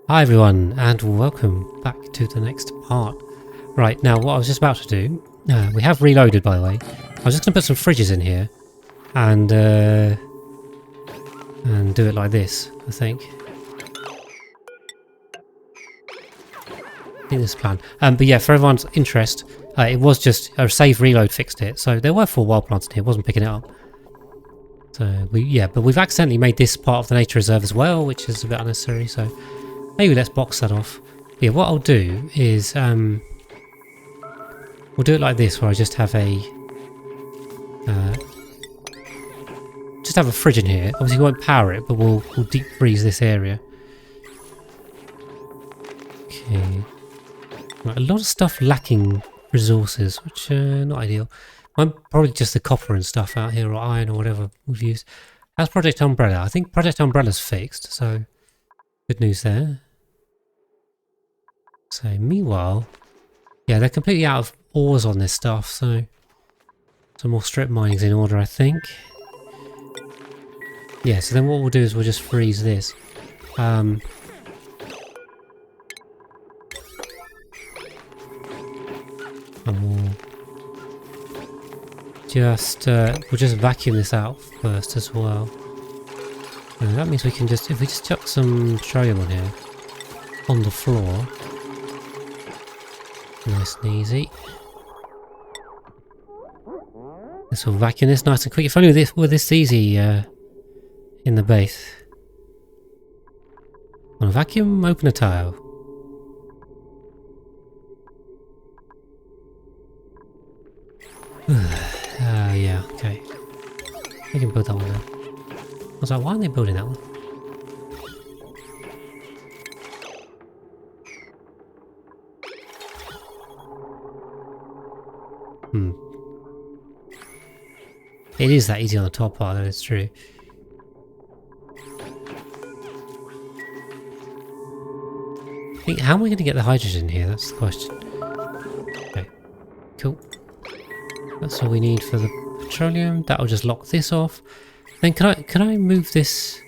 Hi everyone, and welcome back to the next part. Right, now what I was just about to do, we have reloaded by the way. I was just going to put some fridges in here and do it like this, I think. I think this is the plan. But yeah, for everyone's interest, it was just a save reload fixed it. So there were 4 wild plants in here, it wasn't picking it up. So but we've accidentally made this part of the nature reserve as well, which is a bit unnecessary, so maybe let's box that off. But yeah, what I'll do is we'll do it like this, where I just have a fridge in here. Obviously we won't power it, but we'll deep freeze this area. Okay. Right, a lot of stuff lacking resources, which not ideal. Probably just the copper and stuff out here, or iron, or whatever we've used. How's Project Umbrella? I think Project Umbrella's fixed, so good news there. So meanwhile, yeah, they're completely out of ores on this stuff, so some more strip mining's in order, I think. Yeah, so then what we'll do is we'll just freeze this. And we'll just vacuum this out first as well. And that means we can just, if we just chuck some petroleum on here, on the floor, nice and easy. This will vacuum this nice and quick. If only this easy in the base. On a vacuum, open a tile. Yeah, okay. We can build that one now. I was like, why aren't they building that one? It is that easy on the top part, that is true. I think, how am we going to get the hydrogen here? That's the question. Okay, cool. That's all we need for the petroleum. That'll just lock this off. Then can I move this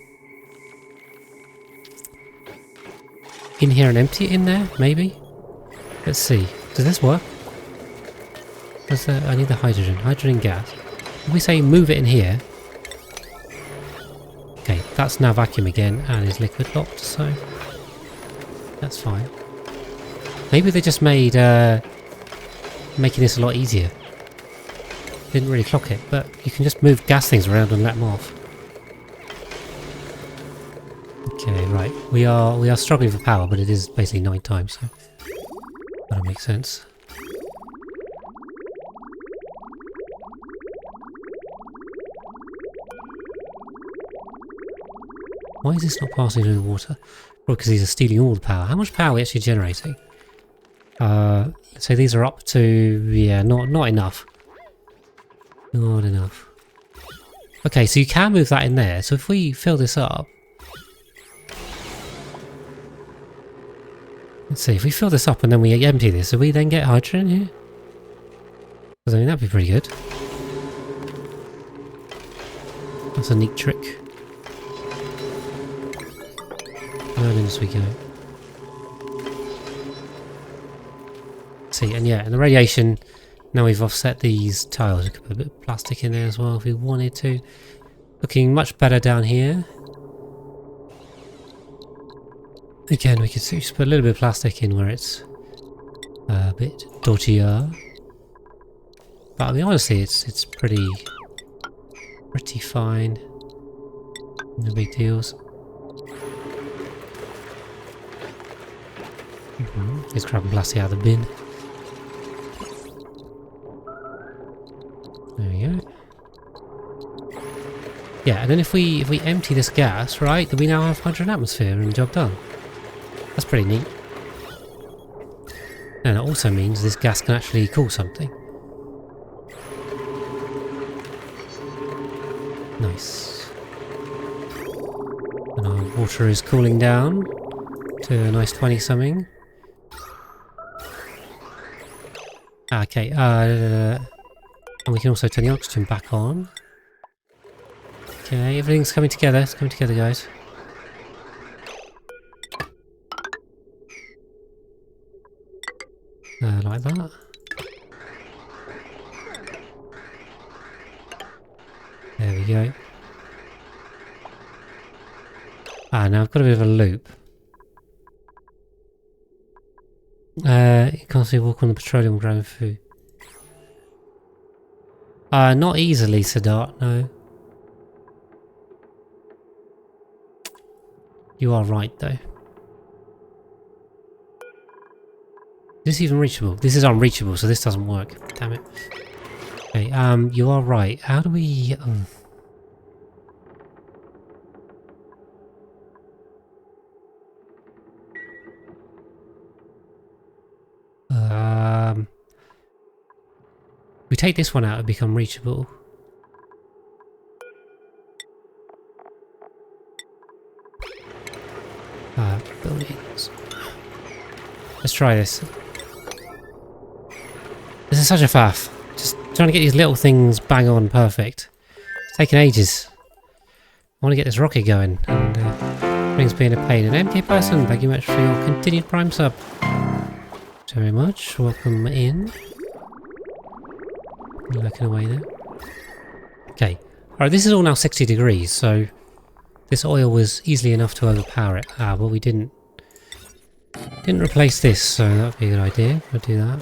in here and empty it in there? Maybe. Let's see. Does this work? I need the hydrogen. Hydrogen gas. If we say move it in here. Okay, that's now vacuum again and is liquid locked, so that's fine. Maybe they just made making this a lot easier. Didn't really clock it, but you can just move gas things around and let them off. Okay, right. We are struggling for power, but it is basically night time, so that'll make sense. Why is this not passing through the water? Well, because these are stealing all the power. How much power are we actually generating? Let's say these are up to, yeah, not enough. Not enough. Okay, so you can move that in there. So if we fill this up, let's see, if we fill this up and then we empty this, do we then get hydrogen here? Because I mean, that'd be pretty good. That's a neat trick. Learning as we go. See, and yeah, and the radiation, now we've offset these tiles. We could put a bit of plastic in there as well if we wanted to. Looking much better down here. Again, we could just put a little bit of plastic in where it's a bit dodgier. But I mean, honestly, it's pretty fine. No big deals. He's grabbing plastic out of the bin. There we go. Yeah, and then if we empty this gas, right, then we now have hydrogen atmosphere and job done. That's pretty neat. And it also means this gas can actually cool something. Nice. And our water is cooling down to a nice 20 something. Okay, and we can also turn the oxygen back on. Okay, everything's coming together. It's coming together, guys. Like that. There we go. Ah, now I've got a bit of a loop. You can't see walk on the petroleum ground food. Not easily, Sadat, no. You are right, though. Is this even reachable? This is unreachable, so this doesn't work. Damn it. Okay, you are right. How do we... we take this one out and become reachable. Buildings. Let's try this. This is such a faff. Just trying to get these little things bang on perfect. It's taking ages. I want to get this rocket going, and things being a pain. An MK person, thank you much for your continued Prime sub. Thanks very much. Welcome in. Looking away there. Okay. Alright, this is all now 60 degrees, so this oil was easily enough to overpower it. Ah, but we didn't replace this, so that would be a good idea. We'll do that.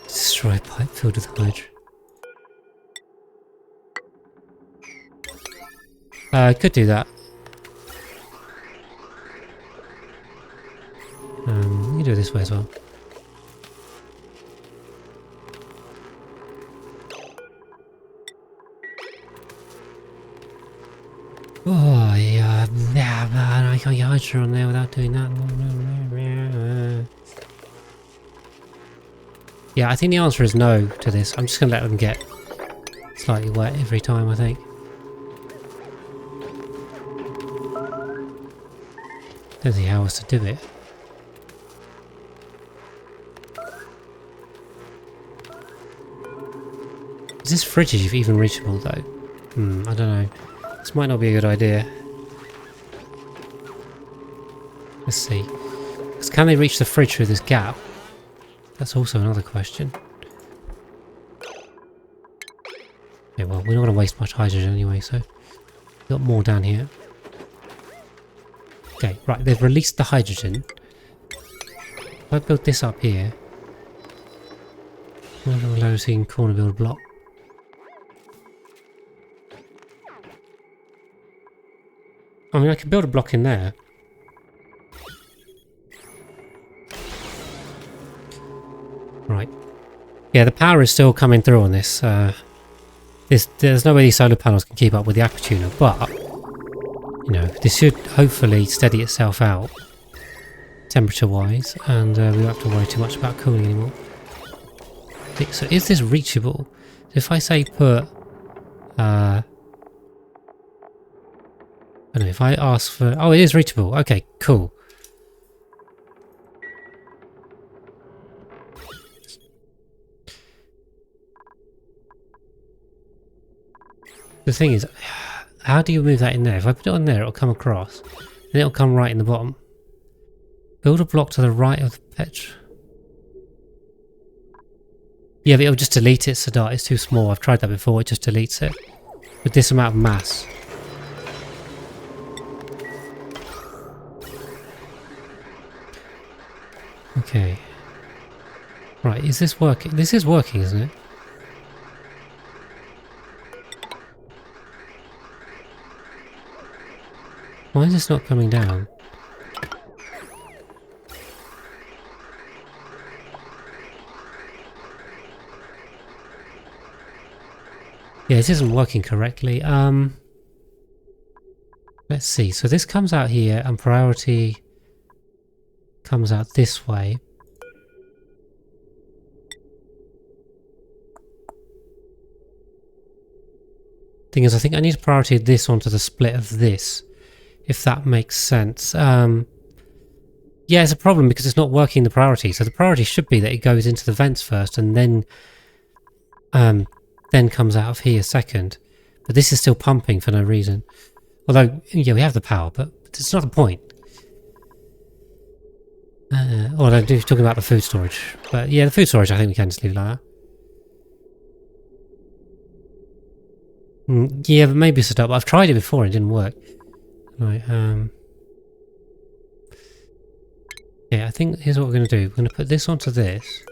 Destroy a pipe filled with hydrogen. Could do that. We can do it this way as well. Oh yeah, man, I can't get hydrogen on there without doing that. Yeah, I think the answer is no to this. I'm just going to let them get slightly wet every time, I think. Don't see how else to do it. Is this fridge even reachable though? I don't know. This might not be a good idea. Let's see. Because can they reach the fridge through this gap? That's also another question. Okay, well, we're not going to waste much hydrogen anyway, so... we've got more down here. Okay, right, they've released the hydrogen. If I build this up here... I'm going to see corner build a block. I mean, I could build a block in there. Right. Yeah, the power is still coming through on this. There's no way these solar panels can keep up with the aqua tuner, but you know, this should hopefully steady itself out temperature-wise, and we don't have to worry too much about cooling anymore. So is this reachable? If I say put... I don't know, if I ask for... oh, it is reachable. Okay, cool. The thing is, how do you move that in there? If I put it on there, it'll come across. And it'll come right in the bottom. Build a block to the right of the petro. Yeah, but it'll just delete it, Sadat. It's too small. I've tried that before. It just deletes it. With this amount of mass. Okay. Right, is this working? This is working, isn't it? Why is this not coming down? Yeah, this isn't working correctly. Let's see. So this comes out here and priority comes out this way. Thing is, I think I need to priority this onto the split of this, if that makes sense. Yeah, it's a problem because it's not working the priority. So the priority should be that it goes into the vents first and then comes out of here second. But this is still pumping for no reason. Although, yeah, we have the power, but it's not the point. Oh, I'm talking about the food storage. But yeah, the food storage, I think we can just leave it like that. Yeah, but maybe set up. I've tried it before, it didn't work. Right, yeah, I think here's what we're going to do. We're going to put this onto this.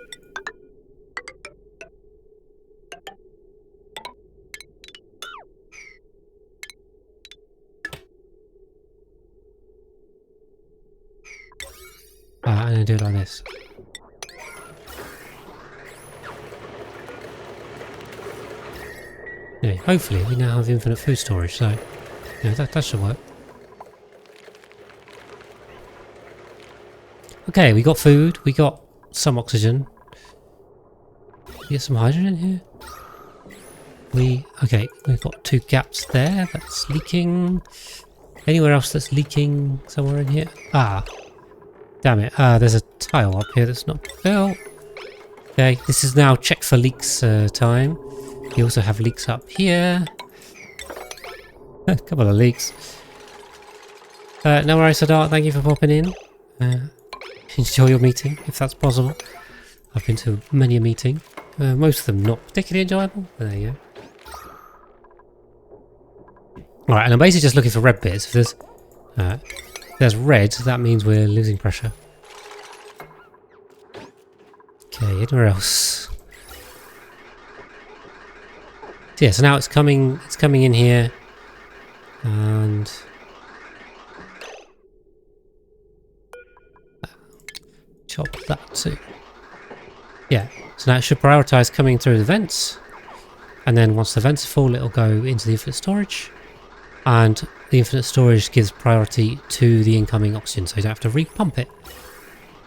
And then do it like this. Yeah, hopefully we now have infinite food storage, so yeah, that should work. Okay, we got food, we got some oxygen. We get some hydrogen here. Okay, we've got 2 gaps there, that's leaking. Anywhere else that's leaking somewhere in here? Ah, damn it. There's a tile up here that's not built. Okay, this is now check for leaks time. You also have leaks up here. A couple of leaks. No worries, Sadat, thank you for popping in. Enjoy your meeting, if that's possible. I've been to many a meeting. Most of them not particularly enjoyable, but there you go. Alright, and I'm basically just looking for red bits. If there's red, that means we're losing pressure. Okay, anywhere else? So yeah, so now it's coming in here. And chop that too. Yeah, so now it should prioritize coming through the vents. And then once the vents are full, it'll go into the infinite storage. And the infinite storage gives priority to the incoming oxygen, so you don't have to repump it.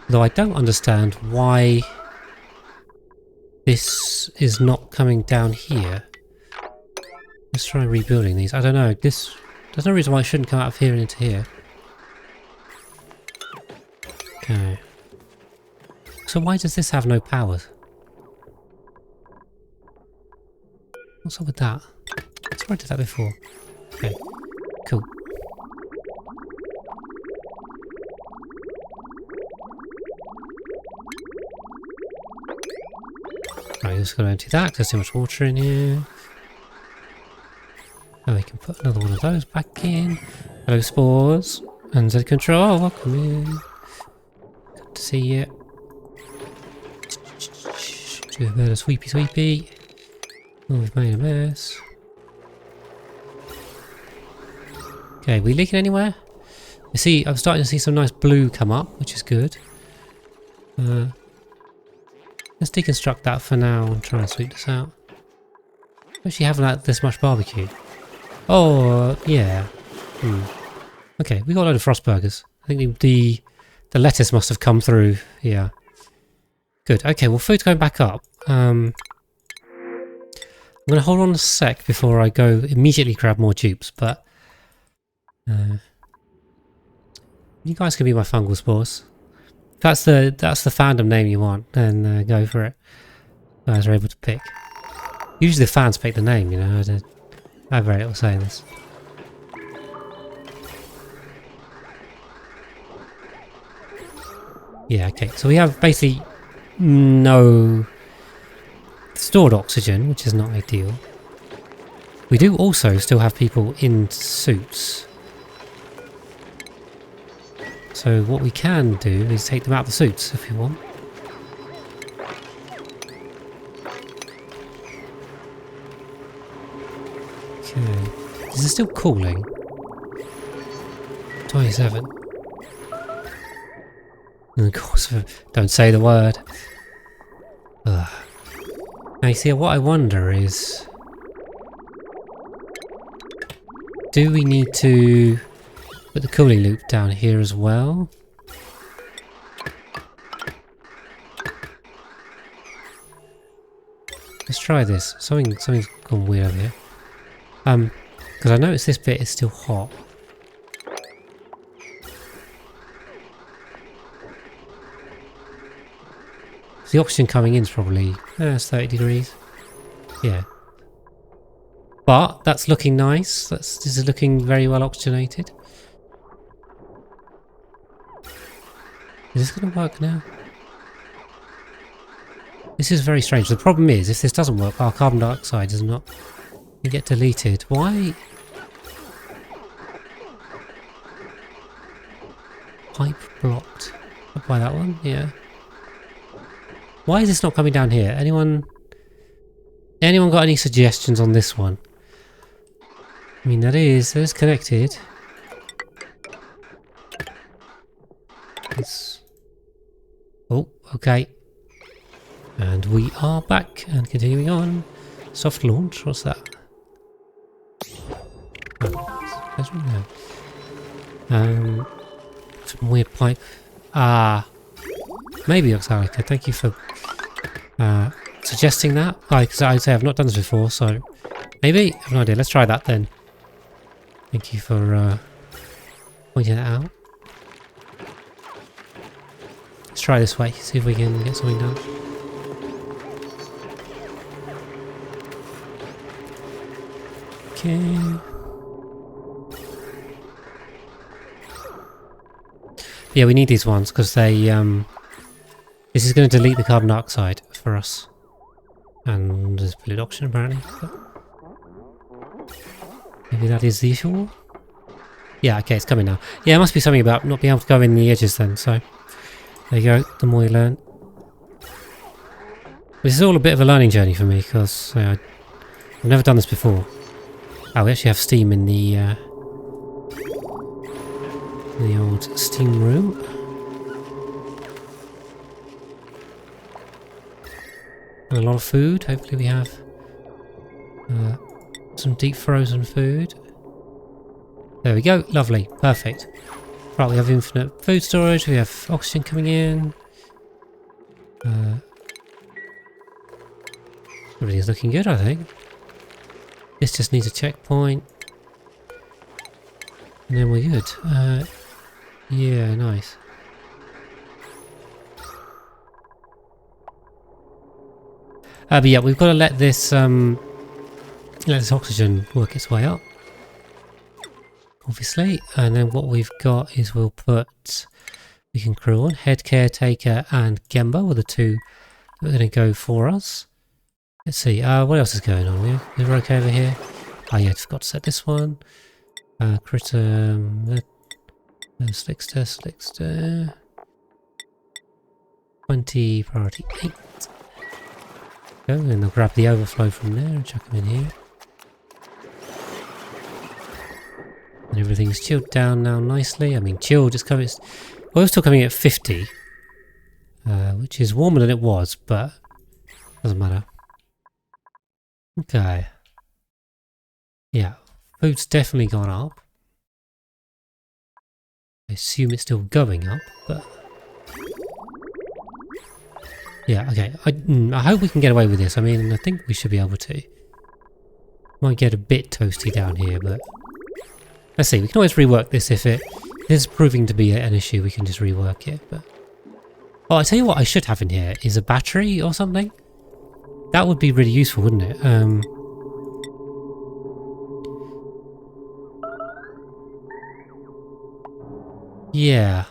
Though I don't understand why this is not coming down here. Let's try rebuilding these. I don't know, there's no reason why it shouldn't come out of here and into here. Okay. So why does this have no power? What's up with that? I swear I did that before. Okay, cool. Right, just gotta empty that, there's too much water in here. Oh, we can put another one of those back in. Hello, spores. And Z control, welcome in. Good to see you. Do a bit of sweepy sweepy. Oh, we've made a mess. Okay, we leaking anywhere? You see, I'm starting to see some nice blue come up, which is good. Let's deconstruct that for now and try and sweep this out. Actually haven't had this much barbecue. Oh, yeah. Okay, we got a load of frost burgers. I think the lettuce must have come through. Yeah. Good. Okay, well, food's going back up. I'm going to hold on a sec before I go immediately grab more dupes, but you guys can be my fungal spores. If that's the fandom name you want, then go for it. You guys are able to pick. Usually the fans pick the name, you know. I have very little say in this. Yeah, okay. So we have basically no stored oxygen, which is not ideal. We do also still have people in suits. So what we can do is take them out of the suits if you want. Okay. Is it still cooling? 27. And of course, don't say the word. Ugh. Now you see, what I wonder is... do we need to put the cooling loop down here as well? Let's try this. Something's gone weird over here. Because I noticed this bit is still hot. The oxygen coming in is probably it's 30 degrees. Yeah. But that's looking nice. This is looking very well oxygenated. Is this going to work now? This is very strange. The problem is, if this doesn't work, our carbon dioxide does not get deleted. Why? Pipe blocked. Up by that one? Yeah. Why is this not coming down here? Anyone got any suggestions on this one? I mean, that is connected. It's... Oh, okay. And we are back and continuing on. Soft launch, what's that? Oh, that's right now. Some weird pipe. Maybe Oxalica. Thank you for suggesting that. Because I'd say I've not done this before, so maybe? I have no idea. Let's try that then. Thank you for pointing that out. Let's try this way, see if we can get something done. Okay. Yeah, we need these ones because they this is going to delete the carbon dioxide for us. And there's polluted oxygen apparently. But maybe that is the issue. Yeah, okay, it's coming now. Yeah, it must be something about not being able to go in the edges then, so there you go, the more you learn. This is all a bit of a learning journey for me because I've never done this before. Oh, we actually have steam in the old steam room. And a lot of food. Hopefully we have some deep frozen food. There we go. Lovely. Perfect. Right, we have infinite food storage. We have oxygen coming in. Everything's looking good, I think. This just needs a checkpoint. And then we're good. Yeah, nice. But yeah, we've got to let this oxygen work its way up. Obviously. And then what we've got is we can crew on head caretaker and Gemba were the two that are going to go for us. Let's see, what else is going on? We're okay over here. Oh yeah, I forgot to set this one. Critter, Slickster. 20, priority 8. Go, and I'll grab the overflow from there and chuck them in here. And everything's chilled down now nicely. I mean, chilled, it's coming. Well, it's still coming at 50, which is warmer than it was, but doesn't matter. Okay. Yeah, food's definitely gone up. I assume it's still going up, but... Yeah, okay. I hope we can get away with this. I mean, I think we should be able to. Might get a bit toasty down here, but... Let's see, we can always rework this if it is proving to be an issue. We can just rework it, but... Oh, I tell you what I should have in here is a battery or something. That would be really useful, wouldn't it? Yeah.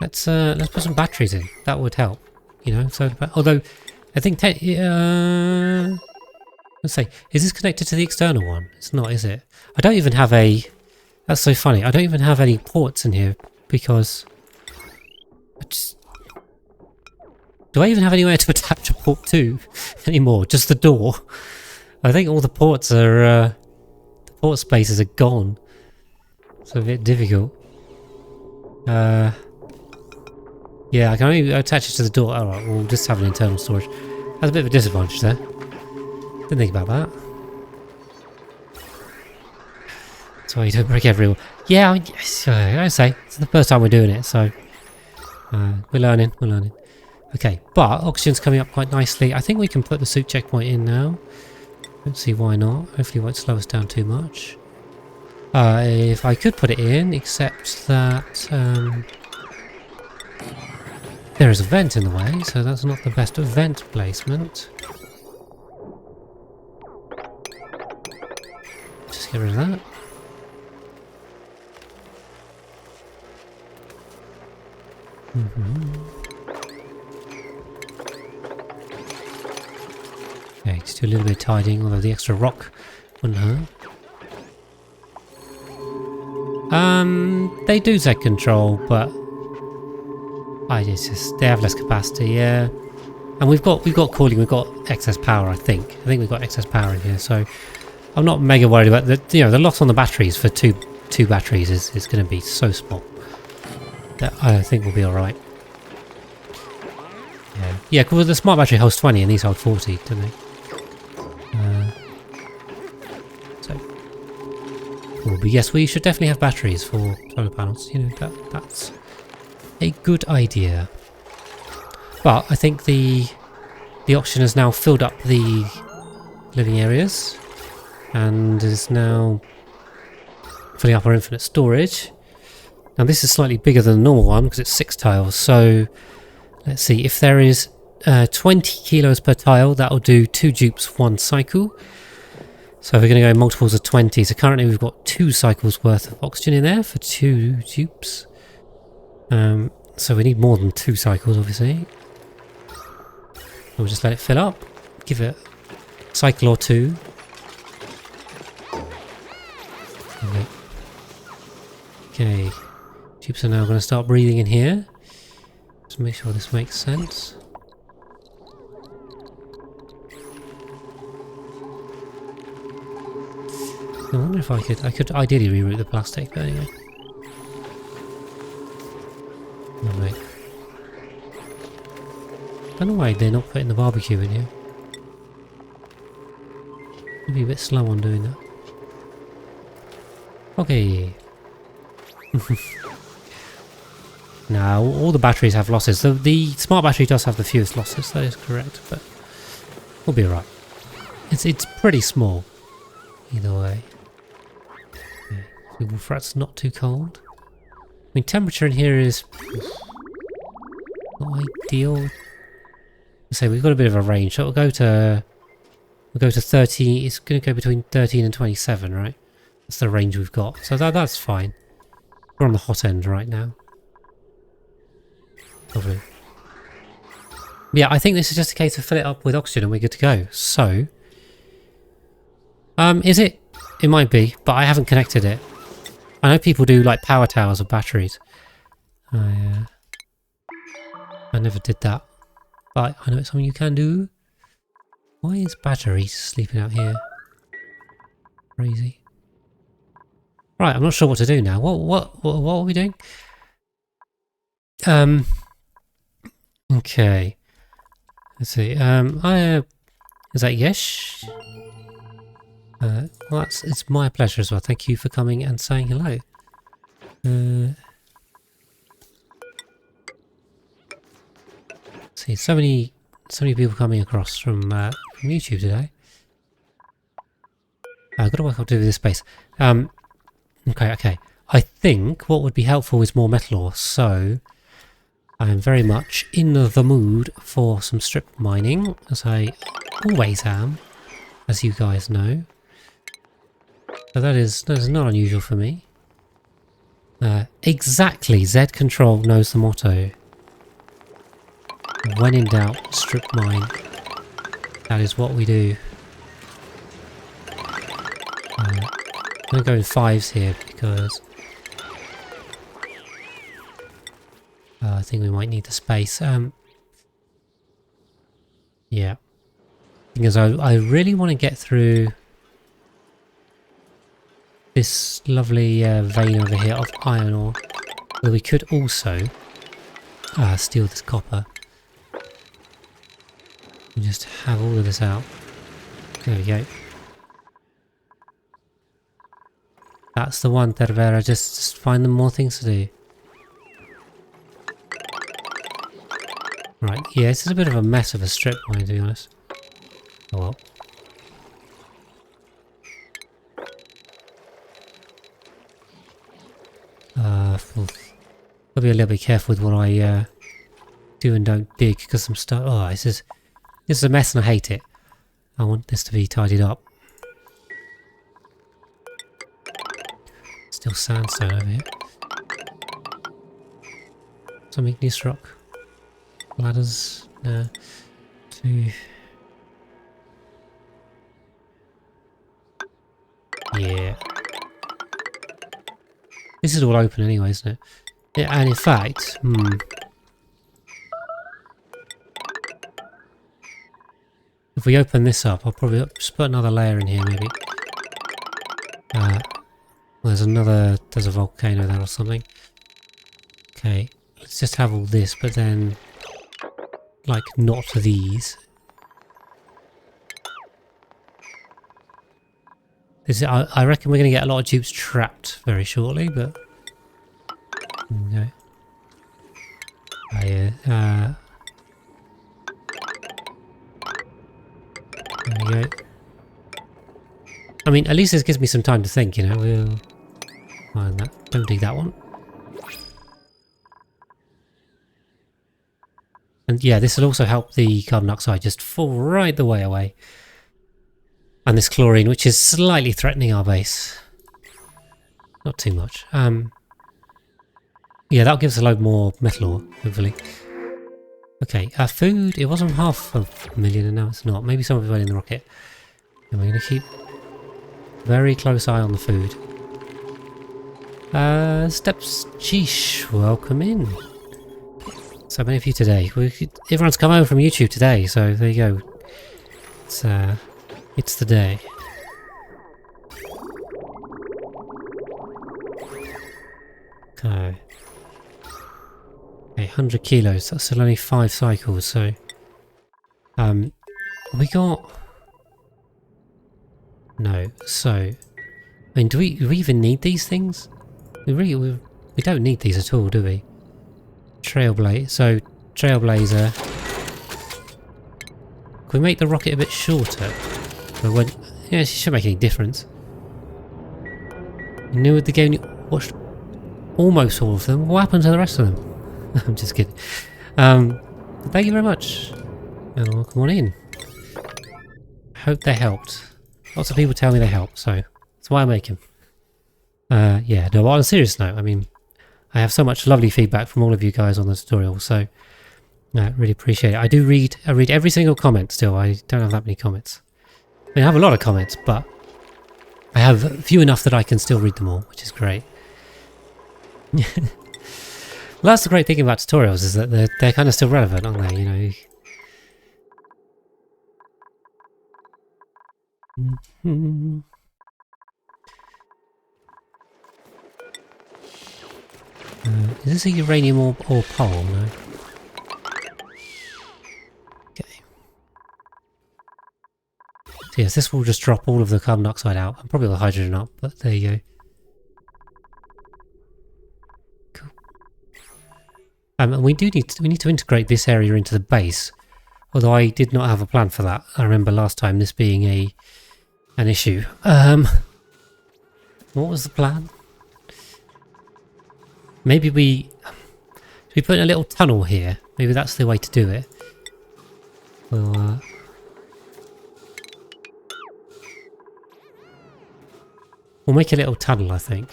Let's put some batteries in. That would help, you know. So, although I think let's say, is this connected to the external one? It's not, is it? I don't even have a. That's so funny. I don't even have any ports in here because. Do I even have anywhere to attach a port to anymore? Just the door. I think all the ports are. The port spaces are gone. It's a bit difficult. Yeah, I can only attach it to the door. Alright, we'll just have an internal storage. That's a bit of a disadvantage there. Didn't think about that. That's why you don't break every wall. Yeah, I say, it's the first time we're doing it, so... we're learning. Okay, but oxygen's coming up quite nicely. I think we can put the soup checkpoint in now. Don't see why not. Hopefully it won't slow us down too much. If I could put it in, except that... there is a vent in the way, so that's not the best of vent placement. Just get rid of that. Okay, just do a little bit of tidying, although the extra rock wouldn't hurt. They do Z control, but it's just they have less capacity, yeah. And we've got cooling, we've got excess power. I think we've got excess power in here, so I'm not mega worried about the the loss on the batteries for two batteries is going to be so small that I think we'll be all right. Yeah, because the smart battery holds 20 and these hold 40, don't they? Cool. But yes, we should definitely have batteries for solar panels. You know, that's a good idea. But I think the oxygen has now filled up the living areas and is now filling up our infinite storage. Now this is slightly bigger than the normal one because it's 6 tiles. So let's see, if there is 20 kilos per tile, that'll do 2 dupes, 1 cycle. So we're going to go multiples of 20. So currently we've got 2 cycles worth of oxygen in there for 2 dupes. So we need more than 2 cycles, obviously. We'll just let it fill up. Give it a cycle or 2. Okay. Dupes are now going to start breathing in here. Just make sure this makes sense. I wonder if I could ideally reroute the plastic, but anyway. Oh, mate. Don't know why they're not putting the barbecue in here. Maybe a bit slow on doing that. Okay. Now, all the batteries have losses. The smart battery does have the fewest losses, that is correct, but we'll be alright. It's pretty small, either way. Okay. That's not too cold. I mean, temperature in here is not ideal. So we've got a bit of a range. So we'll go to 13. It's going to go between 13 and 27, right? That's the range we've got. So that's fine. We're on the hot end right now. Lovely. Yeah, I think this is just a case of fill it up with oxygen and we're good to go. So, is it? It might be, but I haven't connected it. I know people do like power towers of batteries. I never did that, but I know it's something you can do. Why is battery sleeping out here? Crazy. Right, I'm not sure what to do now. What are we doing? Okay. Let's see. Is that yes? Well, it's my pleasure as well. Thank you for coming and saying hello. See, so many people coming across from YouTube today. I've got to work out to do with this space. Okay. I think what would be helpful is more metal ore. So I am very much in the mood for some strip mining, as I always am, as you guys know. So that is not unusual for me. Exactly, Z Control knows the motto. When in doubt, strip mine. That is what we do. I'm going to go in 5s here because I think we might need the space. Yeah. Because I really want to get through this lovely vein over here of iron ore. But we could also steal this copper. And just have all of this out. There we go. That's the one, Tervera. Just find them more things to do. Right, yeah, this is a bit of a mess of a strip mine, to be honest. Oh well. Gotta be a little bit careful with what I do and don't dig, because some stuff. Oh, this is a mess and I hate it. I want this to be tidied up. Still sandstone over here. Some igneous rock. Ladders. No. 2. Yeah. This is all open anyway, isn't it? Yeah, and in fact, if we open this up, I'll probably just put another layer in here, maybe. There's a volcano there or something. Okay, let's just have all this, but then, like, not these. I reckon we're going to get a lot of dupes trapped very shortly, but... Okay. Oh, yeah. There we go. I mean, at least this gives me some time to think, you know. We'll find that. Don't dig that one. And yeah, this will also help the carbon dioxide just fall right the way away. And this chlorine, which is slightly threatening our base. Not too much. Yeah, that'll give us a load more metal ore, hopefully. Okay, food, it wasn't 500,000 and now it's not. Maybe some of it went in the rocket. And we're going to keep very close eye on the food. Steps, sheesh, welcome in. So many of you today. Everyone's come home from YouTube today, so there you go. It's the day. Okay. 100 kilos, that's still only 5 cycles, so... we got... No, so... I mean, do we even need these things? We don't need these at all, do we? Trailblazer, so... Trailblazer... Can we make the rocket a bit shorter? Yeah, it shouldn't make any difference. You knew the game, watched almost all of them. What happened to the rest of them? I'm just kidding. Thank you very much. And welcome on in. Hope they helped. Lots of people tell me they help, so that's why I make them. Yeah, no, on a serious note, I mean, I have so much lovely feedback from all of you guys on the tutorial, so I really appreciate it. I read every single comment still. I don't have that many comments. I mean, I have a lot of comments, but I have few enough that I can still read them all, which is great. Well, that's the great thing about tutorials, is that they're kind of still relevant, aren't they? You know. Is this a uranium or pole? No. Okay. So yes, this will just drop all of the carbon dioxide out, and probably the hydrogen up, but there you go. Cool. And we need to integrate this area into the base. Although I did not have a plan for that. I remember last time this being an issue. What was the plan? Maybe we put in a little tunnel here. Maybe that's the way to do it. We'll make a little tunnel, I think.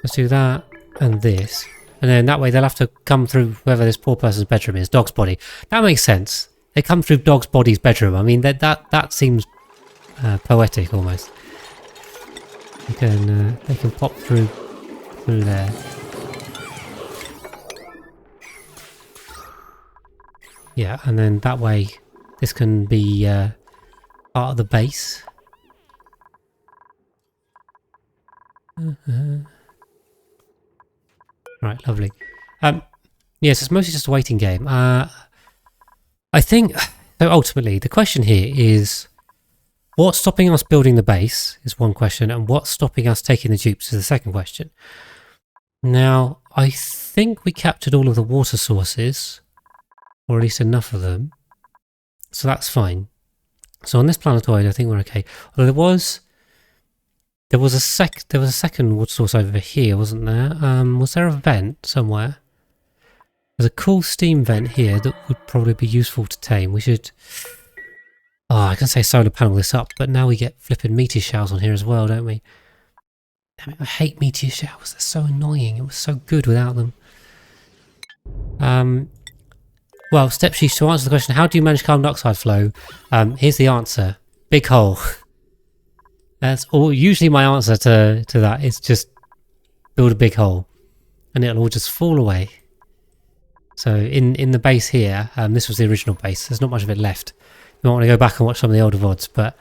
Let's do that and this. And then that way they'll have to come through whoever this poor person's bedroom is. Dog's body. That makes sense. They come through Dog's body's bedroom. I mean, that seems poetic almost. They can pop through there. Yeah, and then that way this can be part of the base. Right, lovely. Yes, it's mostly just a waiting game. I think, so ultimately, the question here is, what's stopping us building the base is one question, and what's stopping us taking the dupes is the second question. Now, I think we captured all of the water sources, or at least enough of them, so that's fine. So on this planetoid, I think we're okay. Although there was a second water source over here, wasn't there? Was there a vent somewhere? There's a cool steam vent here that would probably be useful to tame. We should... Oh, I can say solar panel this up, but now we get flipping meteor showers on here as well, don't we? Damn it, I hate meteor showers. They're so annoying. It was so good without them. Well, step sheet to answer the question, how do you manage carbon dioxide flow? Here's the answer. Big hole. That's all. Usually my answer to that is just build a big hole and it'll all just fall away. So in the base here, this was the original base. There's not much of it left. You might want to go back and watch some of the older VODs, but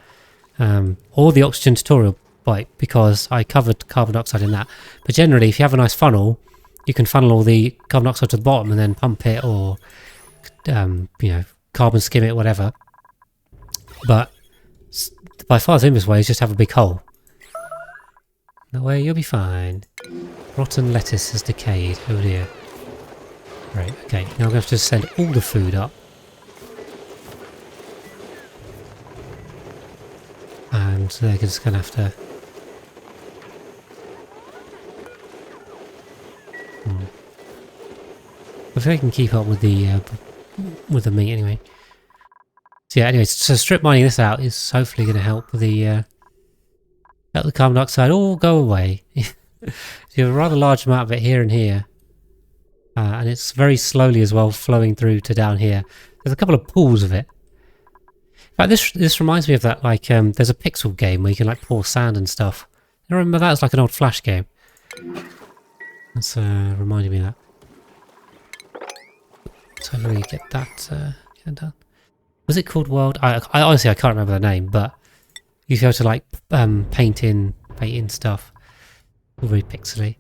or the oxygen tutorial bite, because I covered carbon dioxide in that. But generally, if you have a nice funnel, you can funnel all the carbon dioxide to the bottom and then pump it, or carbon skim it, whatever. But by far the simplest way is just have a big hole. That way you'll be fine. Rotten lettuce has decayed. Oh dear. Right, okay. Now I'm going to have to send all the food up. And they're just going to have to... If they can keep up with the meat anyway. So yeah, anyway, so strip mining this out is hopefully going to help the carbon dioxide all go away. So you have a rather large amount of it here and here. And it's very slowly as well flowing through to down here. There's a couple of pools of it. In fact, this reminds me of that, like, there's a Pixel game where you can like pour sand and stuff. I remember that was like an old Flash game. That's reminding me of that. So let me get that done. Was it called World? I honestly I can't remember the name, but you used to be able to like paint in stuff. All very pixely.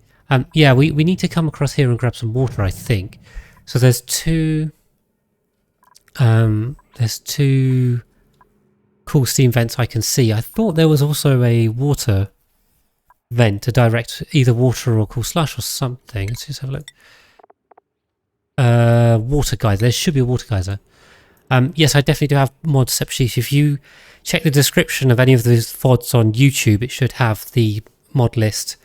Yeah, we need to come across here and grab some water, I think. So there's two cool steam vents I can see. I thought there was also a water vent to direct either water or cool slush or something. Let's just have a look. Water geyser. There should be a water geyser. Yes, I definitely do have mod step sheet. If you check the description of any of those VODs on YouTube, it should have the mod list.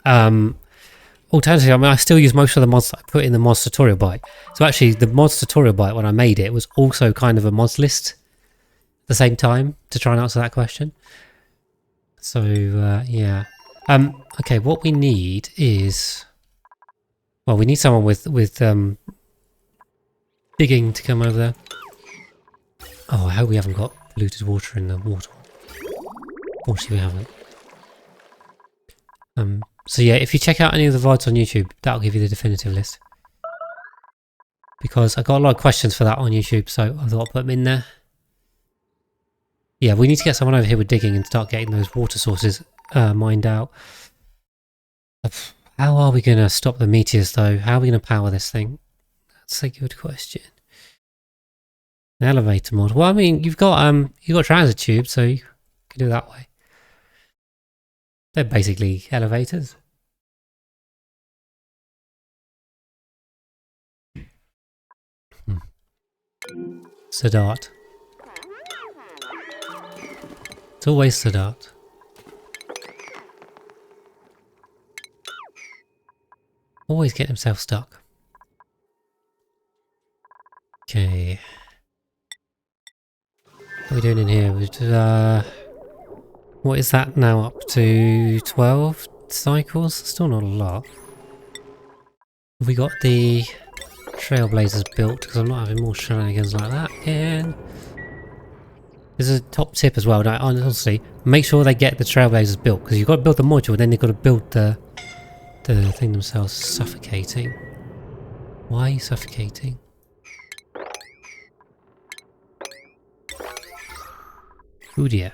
Alternatively, I mean, I still use most of the mods that I put in the mods tutorial bite. So actually, the mods tutorial bite, when I made it, was also kind of a mods list at the same time to try and answer that question. So, yeah. Okay, what we need is... Well, we need someone with digging to come over there. Oh, I hope we haven't got polluted water in the water. Fortunately, we haven't. So yeah, if you check out any of the VODs on YouTube, that'll give you the definitive list. Because I got a lot of questions for that on YouTube, so I thought I'd put them in there. Yeah, we need to get someone over here with digging and start getting those water sources mined out. How are we going to stop the meteors though? How are we going to power this thing? That's a good question. An elevator mod. Well, I mean, you've got transit tubes, so you can do it that way. They're basically elevators. Siddharth. It's always Siddharth. Always getting himself stuck. Okay. What are we doing in here? What is that now up to? 12 cycles? Still not a lot. Have we got the Trailblazers built? Because I'm not having more shenanigans like that again. There's a top tip as well. Now, honestly, make sure they get the Trailblazers built, because you've got to build the module, then you've got to build the thing themselves. Suffocating. Why are you suffocating? Oh dear.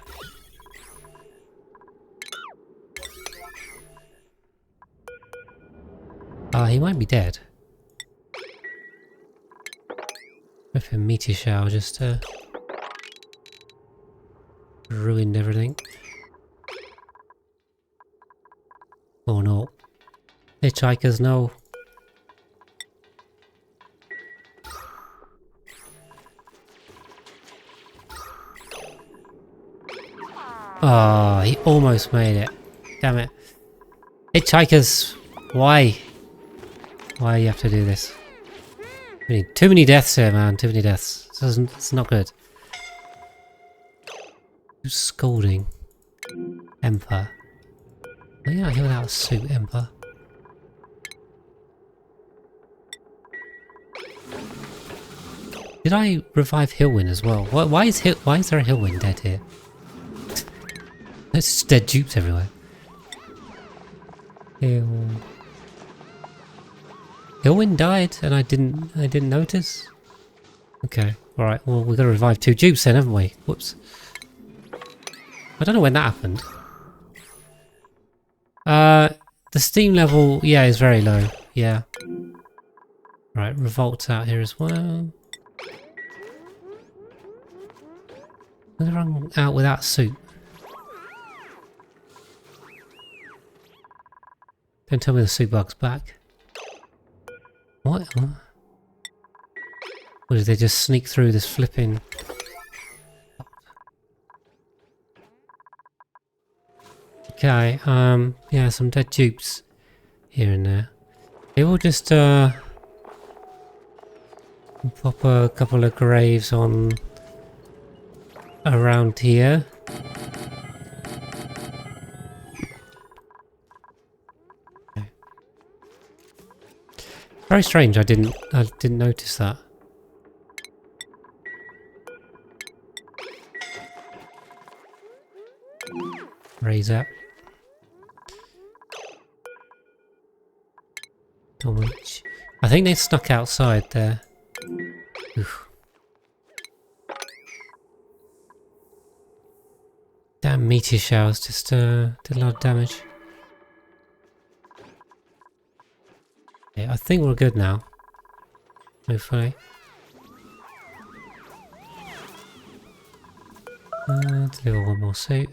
He might be dead. If a meteor shower just ruined everything. Oh no. Hitchhikers, no. Ah, he almost made it. Damn it. Hitchhikers, why? Why do you have to do this? Too many deaths here, man. Too many deaths. It's not good. Who's scolding? Emperor. Oh yeah, I hear without a suit, Emperor. Did I revive Hillwind as well? Why is there a Hillwind dead here? There's just dead dupes everywhere. Hillwind died and I didn't notice. Okay, alright, well we've got to revive 2 dupes then, haven't we? Whoops. I don't know when that happened. The steam level, yeah, is very low. Yeah. Right, Revolt's out here as well. I'm gonna run out without suit. Don't tell me the suit bug's back. What? Or did they just sneak through this flipping... Okay, yeah, some dead dupes here and there. They will just, pop a couple of graves on around here. Okay. Very strange, I didn't notice that. Raise up. I think they snuck outside there. Oof. Damn meteor showers just did a lot of damage. Yeah, I think we're good now. Hopefully. Deliver 1 more suit.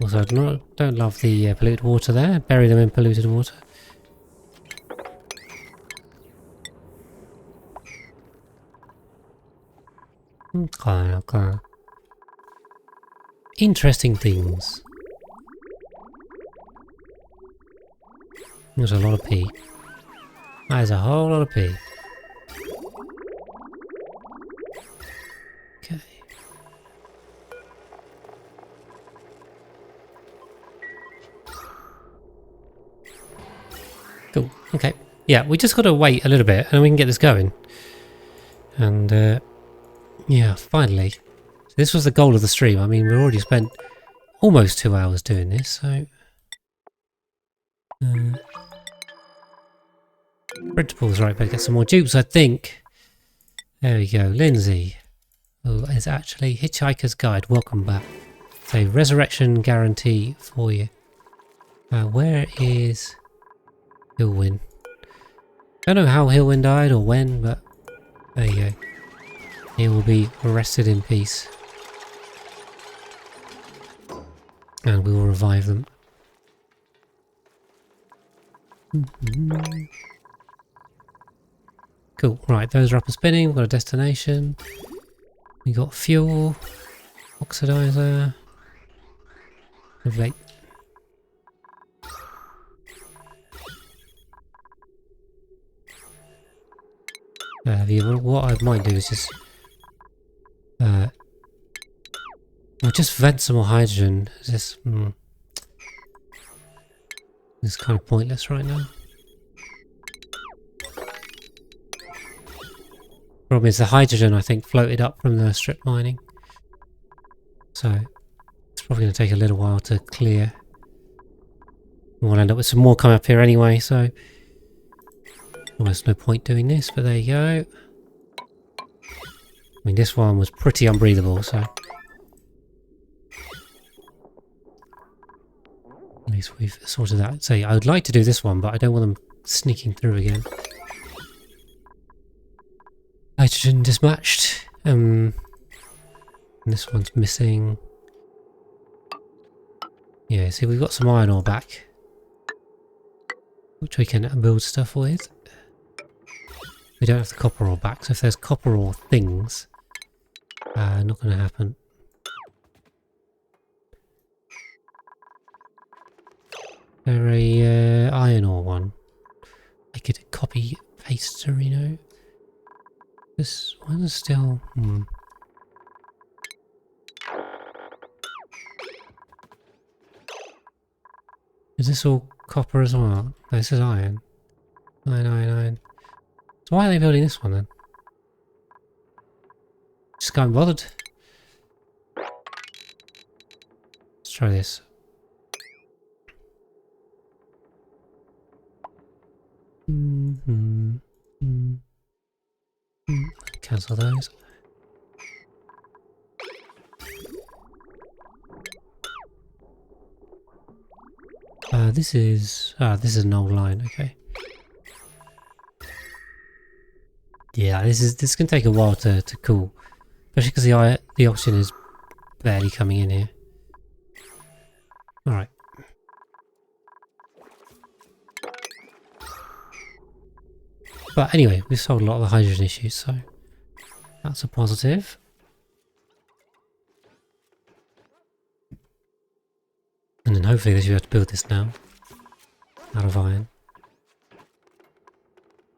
Also, I don't love the polluted water there. Bury them in polluted water. Okay. Interesting things. There's a lot of pee. That is a whole lot of pee. Okay. Cool. Okay. Yeah, we just got to wait a little bit and we can get this going. And yeah, finally. So this was the goal of the stream. I mean, we've already spent almost 2 hours doing this, so... Principles, right, better get some more dupes, I think. There we go. Lindsay, who is actually Hitchhiker's Guide. Welcome back. So, resurrection guarantee for you. Where is Hillwind? Don't know how Hillwind died or when, but there you go. He will be rested in peace. And we will revive them. Cool, right, those are up and spinning. We've got a destination. We got fuel, oxidizer. Lovely. What I might do is just I'll just vent some more hydrogen. It's kind of pointless right now. Problem is the hydrogen, I think, floated up from the strip mining. So it's probably going to take a little while to clear. We'll end up with some more coming up here anyway, so almost no point doing this, but there you go. I mean, this one was pretty unbreathable, so at least we've sorted that. So I would like to do this one, but I don't want them sneaking through again. Hydrogen mismatched. This one's missing. Yeah, see, we've got some iron ore back, which we can build stuff with. We don't have the copper ore back, so if there's copper ore things, not going to happen. There a iron ore one. I could copy paste Sereno. This one's still... Is this all copper as well? No, this is iron. Iron. So why are they building this one then? Just can't be bothered. Let's try this. Cancel those. This is an old line. Okay. Yeah, this can take a while to cool, especially because the oxygen is barely coming in here. All right. But anyway, we've solved a lot of the hydrogen issues, so that's a positive. And then hopefully they should be able to build this now out of iron.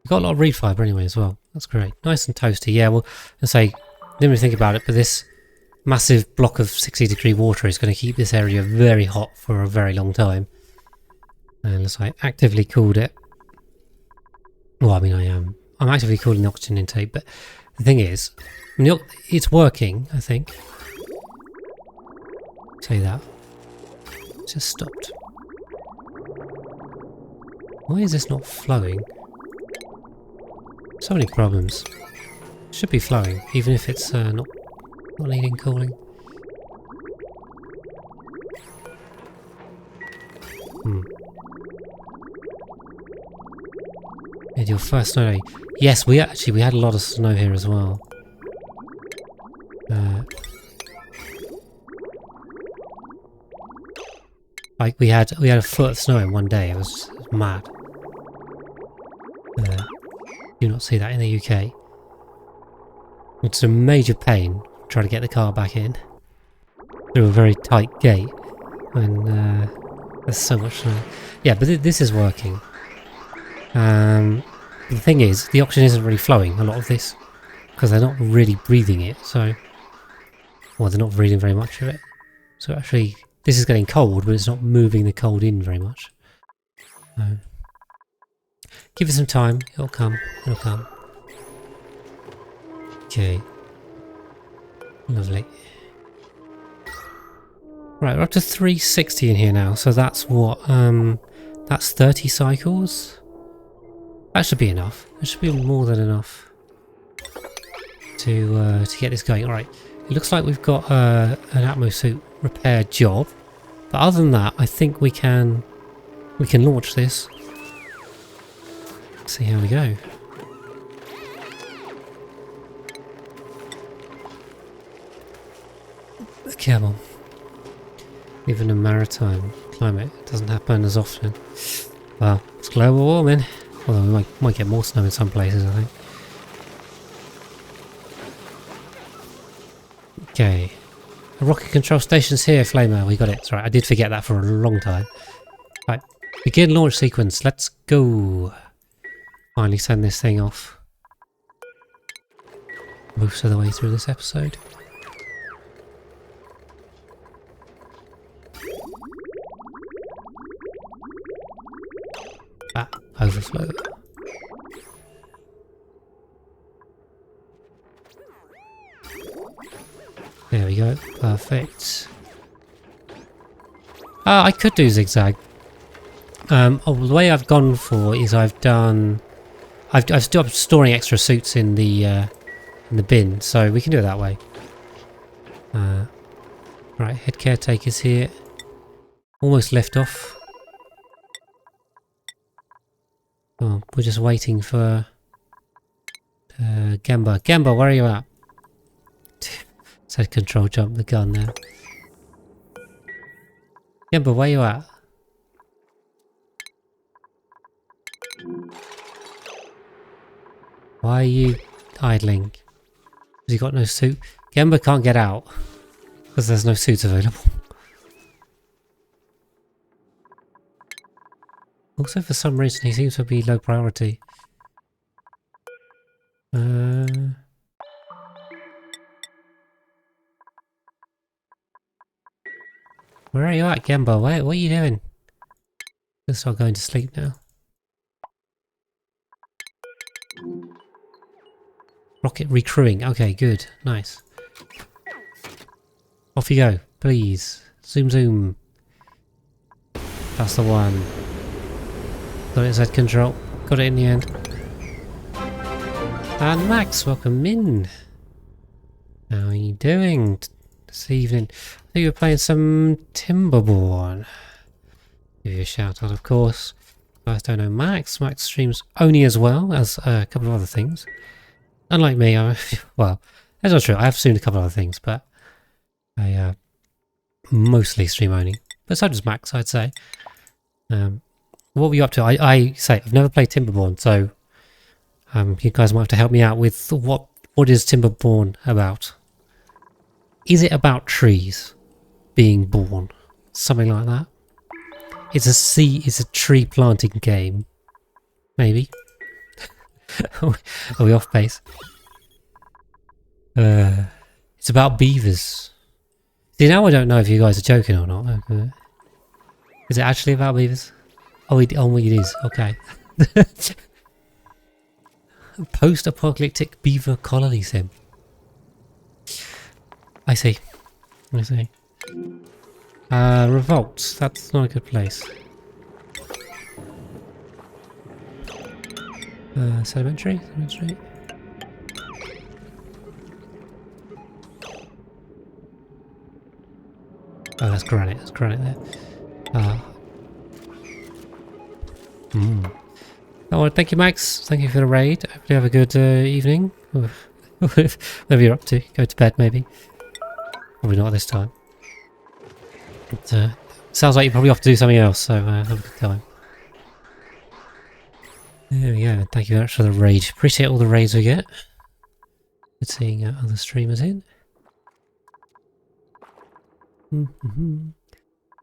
We've got a lot of reed fibre anyway as well. That's great. Nice and toasty. Yeah, well, I say, didn't really think about it, but this massive block of 60-degree water is going to keep this area very hot for a very long time. And as I actively cooled it, well, I mean, I'm actively cooling the oxygen intake, but the thing is, I mean, it's working, I think. Say that. It's just stopped. Why is this not flowing? So many problems. It should be flowing, even if it's not needing cooling. And your first snow day. Yes, we had a lot of snow here as well. Like we had a foot of snow in one day. It was mad. Do not see that in the UK. It's a major pain trying to get the car back in through a very tight gate when there's so much snow. Yeah, but this is working. The thing is, the oxygen isn't really flowing, a lot of this, because they're not really breathing it, so... Well, they're not breathing very much of it. So actually, this is getting cold, but it's not moving the cold in very much. So, give it some time, it'll come, it'll come. Okay. Lovely. Right, we're up to 360 in here now, so that's what, that's 30 cycles? That should be enough. That should be more than enough to get this going. Alright, it looks like we've got an Atmosuit repair job. But other than that, I think we can launch this. See how we go. Come on. Even in maritime climate, it doesn't happen as often. Well, it's global warming. Although we might get more snow in some places, I think. Okay. The rocket control station's here, Flamer. We got it. Sorry, I did forget that for a long time. Right. Begin launch sequence. Let's go. Finally send this thing off. Most of the way through this episode. Overflow. There we go. Perfect. I could do zigzag. The way I've gone for is I'm storing extra suits in the bin, so we can do it that way. Right, head caretaker's here. Almost left off. Oh, we're just waiting for Gemba. Gemba, where are you at? Said control jump the gun there. Gemba, where you at? Why are you idling? Has he got no suit? Gemba can't get out because there's no suits available. Also, for some reason, he seems to be low priority. Where are you at, Gemba? What are you doing? Let's start going to sleep now. Rocket recrewing. Okay, good. Nice. Off you go, please. Zoom, zoom. That's the one. Got it, Z control. Got it in the end. And Max, welcome in. How are you doing this evening? I think you're playing some Timberborn. Give you a shout out, of course. If you guys don't know Max, Max streams only as well as a couple of other things. Unlike me, well, that's not true. I have streamed a couple of other things, but I mostly stream only. But so does Max, I'd say. What were you up to? I say I've never played Timberborn, so you guys might have to help me out with what is Timberborn about? Is it about trees being born? Something like that? It's a tree planting game. Maybe. Are we off base? It's about beavers. See, now I don't know if you guys are joking or not. Is it actually about beavers? Oh, it is. Okay. Post-apocalyptic beaver colony sim. I see. Revolt. That's not a good place. Sedimentary? Oh, that's granite. There's granite there. Oh, thank you, Max. Thank you for the raid. Hope you have a good evening. Whatever you're up to. Go to bed, maybe. Probably not this time. But, sounds like you're probably off to do something else, so have a good time. There we go. Thank you very much for the raid. Appreciate all the raids we get. Good seeing other streamers in.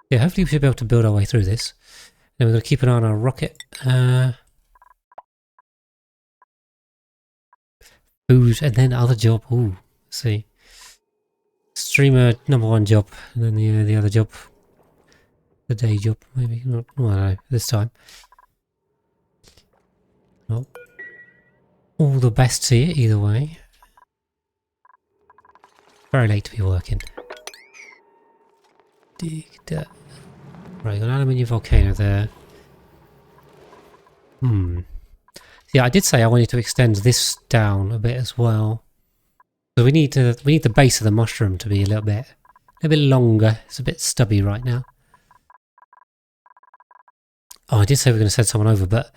Yeah, hopefully we should be able to build our way through this. Then we're going to keep an eye on our rocket. Food, and then other job. Ooh, let's see. Streamer #1 job, and then the other job. The day job, maybe. Not, well, no, this time. Not all the best to you, either way. Very late to be working. Dig that. Right, got an aluminium volcano there. Yeah, I did say I wanted to extend this down a bit as well. So we need the base of the mushroom to be a little bit longer. It's a bit stubby right now. Oh, I did say we were going to send someone over, but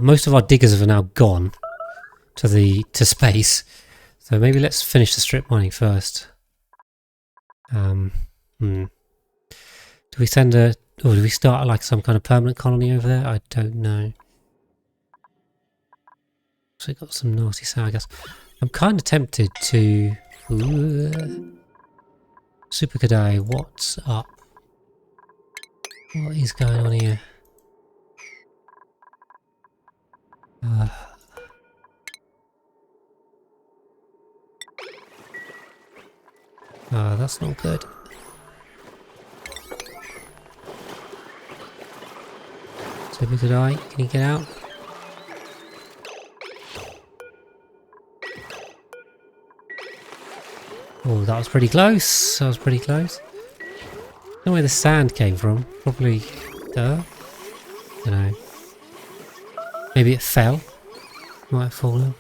most of our diggers are now gone to space. So maybe let's finish the strip mining first. Do we send or do we start like some kind of permanent colony over there? I don't know. So we got some nasty sagas. I'm kind of tempted to... Super Kadai, what's up? What is going on here? That's not good. Super Kadai, can you get out? Oh, that was pretty close. That was pretty close. I don't know where the sand came from. Probably dirt. I don't know. Maybe it fell. Might have fallen.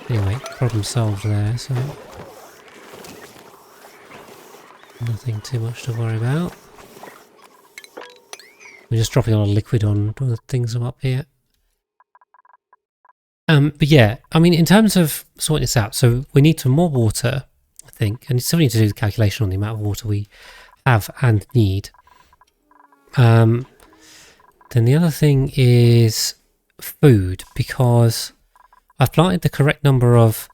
Anyway, problem solved there, so nothing too much to worry about. We're just dropping a lot of liquid on the things up here. But yeah, I mean, in terms of sorting this out, so we need some more water, I think, and still need to do the calculation on the amount of water we have and need. Then the other thing is food, because I've planted the correct number of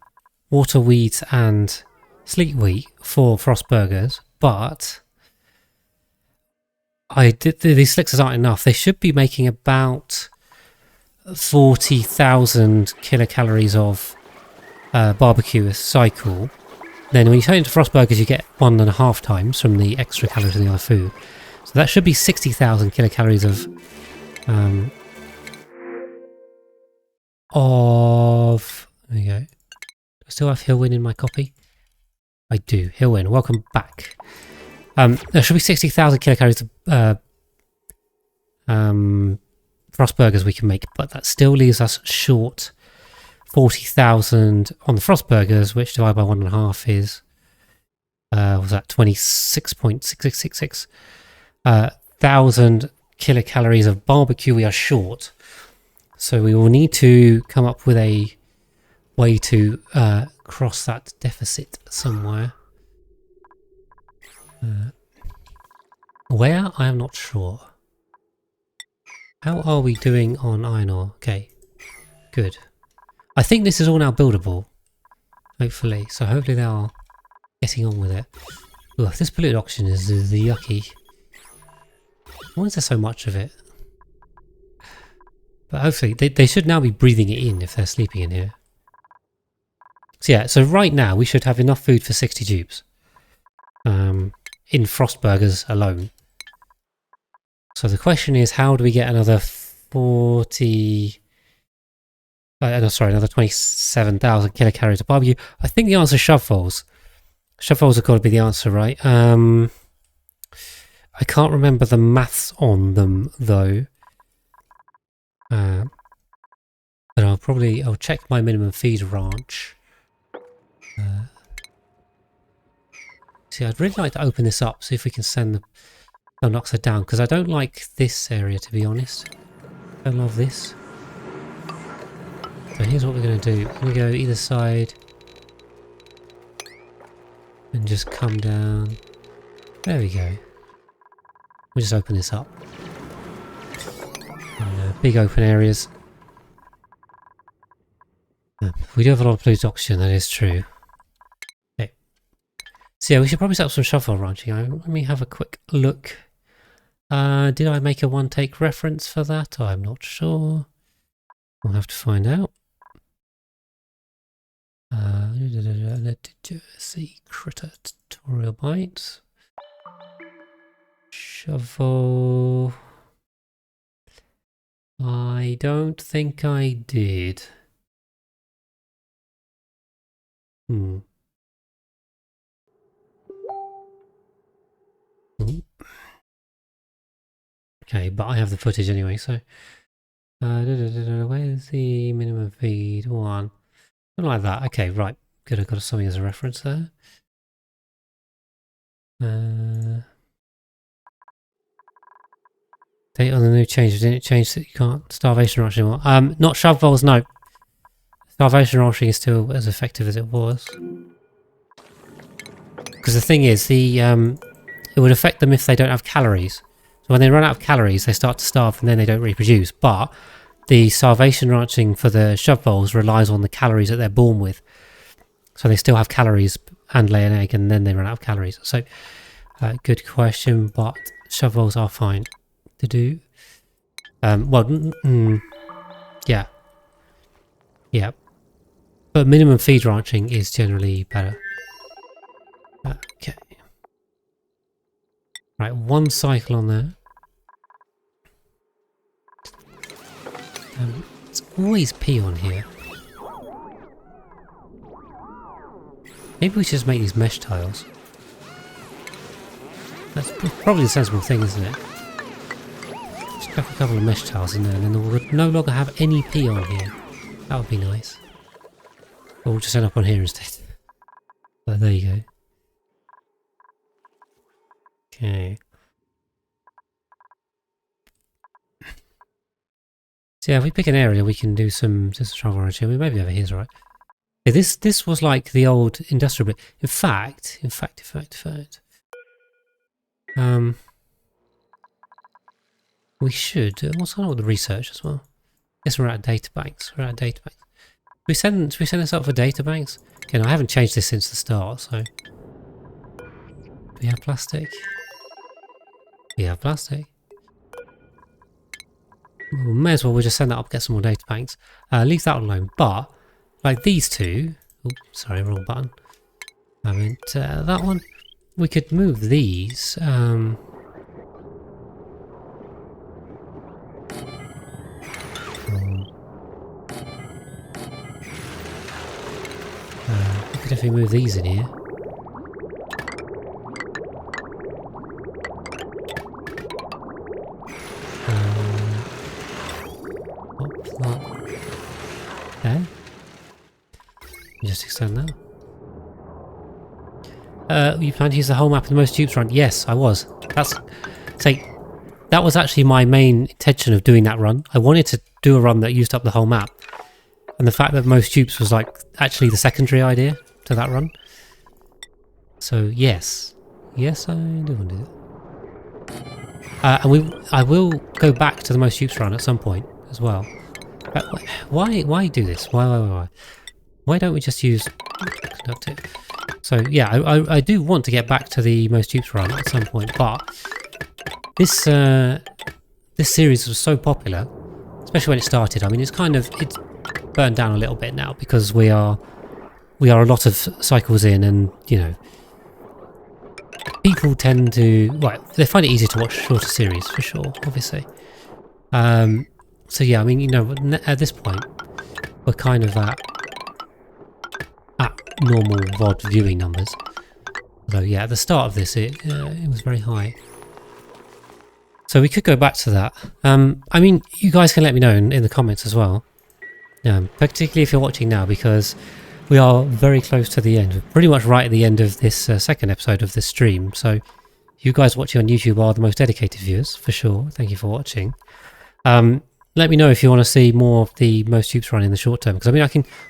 water weeds and sleet wheat for frost burgers, but these slickers aren't enough. They should be making about 40,000 kilocalories of barbecue a cycle. Then when you turn it into frost burgers, you get 1.5 times from the extra calories in the other food. So that should be 60,000 kilocalories of of... There we go. Do I still have Hillwin in my copy? I do. Hillwin, welcome back. There should be 60,000 kilocalories of frost burgers we can make, but that still leaves us short 40,000 on the frost burgers, which divided by 1.5 is... was that 26.6666 thousand kilocalories of barbecue we are short. So we will need to come up with a way to cross that deficit somewhere. Where? I am not sure. How are we doing on iron ore? Okay, good. I think this is all now buildable, hopefully. So hopefully they are getting on with it. Ugh, this polluted oxygen is the yucky. Why is there so much of it? But hopefully they should now be breathing it in if they're sleeping in here. So yeah, so right now we should have enough food for 60 tubes. In frost burgers alone. So the question is, how do we get another 40... no, sorry, another 27,000 kilocalories of barbecue? I think the answer is shovelfuls. Shovelfuls have got to be the answer, right? I can't remember the maths on them, though. But I'll check my minimum feed ranch. See, I'd really like to open this up, see if we can send the carbon dioxide down, because I don't like this area, to be honest. I love this. So here's what we're going to do. We're going to go either side and just come down. There we go. We'll just open this up. Big open areas. We do have a lot of polluted oxygen, that is true. Okay. So yeah, we should probably set up some shovel ranching. Let me have a quick look. Did I make a one-take reference for that? I'm not sure. We'll have to find out. Let's see, critter tutorial bites. Shovel. I don't think I did. Ooh. Okay, but I have the footage anyway, so... where's the minimum feed? One. Something like that. Okay, right. Good, I've got something as a reference there. Date on the new changes. Didn't it change that you can't starvation ranch anymore? Not shovelfuls, no. Starvation ranching is still as effective as it was. Because the thing is, it would affect them if they don't have calories. So when they run out of calories, they start to starve and then they don't reproduce. But the starvation ranching for the shovelfuls relies on the calories that they're born with. So they still have calories and lay an egg and then they run out of calories. So, good question, but shovelfuls are fine to do. Yeah. Yeah. But minimum feed ranching is generally better. Okay. Right, one cycle on there. It's always pee on here. Maybe we should just make these mesh tiles. That's probably the sensible thing, isn't it? Just chuck a couple of mesh tiles in there and then we'll no longer have any pee on here. That would be nice. Or we'll just end up on here instead. But there you go. Okay. So yeah, if we pick an area, we can do some travel around here. Maybe over here's right. Yeah, this was like the old industrial bit. In fact. We should. What's going on with the research as well? Guess we're out of databanks. We send this up for databanks. Okay, no, I haven't changed this since the start. So, do we have plastic? We have plastic. We may as well we'll just send that up, get some more data banks. Leave that alone. But like these two, oops, sorry, wrong button. I meant that one. We could move these. could definitely move these in here. Okay. Just extend that. You plan to use the whole map in the most tubes run? Yes, I was. That was actually my main intention of doing that run. I wanted to do a run that used up the whole map. And the fact that most tubes was like actually the secondary idea to that run. So yes. Yes, I do want to do it. And I will go back to the most tubes run at some point as well. Why do this? Why don't we just use conductive? So yeah, I do want to get back to the most tubes run at some point, but this series was so popular, especially when it started. I mean, it's burned down a little bit now because we are a lot of cycles in, and you know, people tend to they find it easier to watch shorter series for sure, obviously. So yeah, I mean, you know, at this point, we're kind of at normal VOD viewing numbers. Although yeah, at the start of this, it was very high. So we could go back to that. I mean, you guys can let me know in the comments as well. Particularly if you're watching now, because we are very close to the end. We're pretty much right at the end of this second episode of this stream. So you guys watching on YouTube are the most dedicated viewers, for sure. Thank you for watching. Let me know if you want to see more of the most tubes run in the short term, because I mean,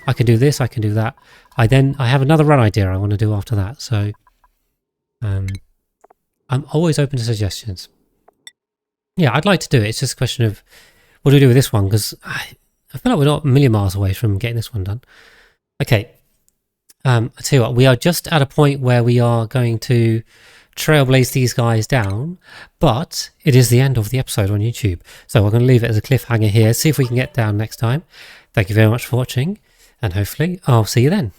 I can do this, I can do that. I have another run idea I want to do after that. So I'm always open to suggestions. Yeah, I'd like to do it. It's just a question of what do we do with this one, because I feel like we're not a million miles away from getting this one done. Okay, I'll tell you what, we are just at a point where we are going to trailblaze these guys down, but it is the end of the episode on YouTube. So we're going to leave it as a cliffhanger here, see if we can get down next time. Thank you very much for watching, and hopefully I'll see you then.